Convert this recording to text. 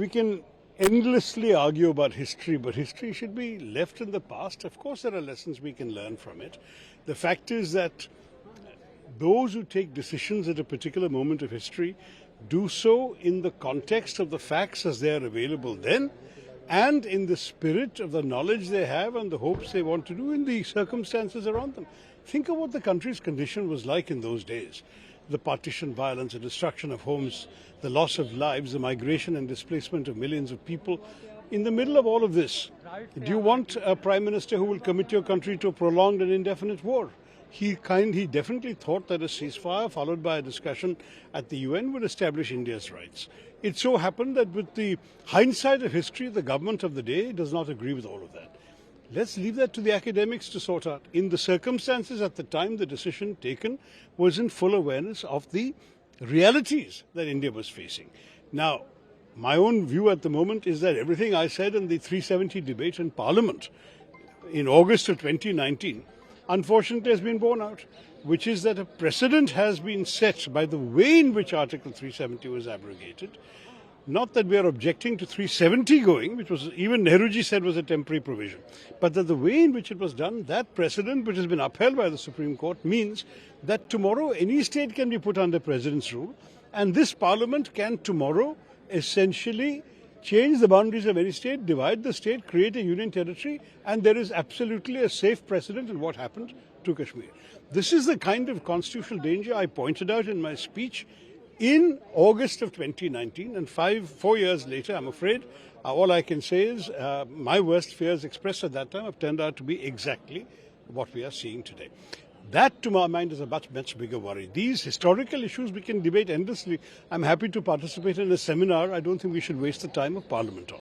we can endlessly argue about history, but history should be left in the past. Of course, there are lessons we can learn from it. The fact is that those who take decisions at a particular moment of history do so in the context of the facts as they are available then, and in the spirit of the knowledge they have and the hopes they want to do in the circumstances around them. Think of what the country's condition was like in those days. The partition violence, the destruction of homes, the loss of lives, the migration and displacement of millions of people. In the middle of all of this, do you want a prime minister who will commit your country to a prolonged and indefinite war? He definitely thought that a ceasefire followed by a discussion at the UN would establish India's rights. It so happened that with the hindsight of history, the government of the day does not agree with all of that. Let's leave that to the academics to sort out. In the circumstances at the time the decision taken was in full awareness of the realities that India was facing. Now, my own view at the moment is that everything I said in the 370 debate in Parliament in August of 2019 unfortunately has been borne out, which is that a precedent has been set by the way in which Article 370 was abrogated. Not that we are objecting to 370 going, which was even Nehruji said was a temporary provision, but that the way in which it was done, that precedent which has been upheld by the Supreme Court means that tomorrow any state can be put under President's rule, and this Parliament can tomorrow essentially change the boundaries of any state, divide the state, create a union territory, and there is absolutely a safe precedent in what happened to Kashmir. This is the kind of constitutional danger I pointed out in my speech in August of 2019, and 4 years later, I'm afraid, all I can say is my worst fears expressed at that time have turned out to be exactly what we are seeing today. That, to my mind, is a much bigger worry. These historical issues we can debate endlessly. I'm happy to participate in a seminar. I don't think we should waste the time of Parliament on.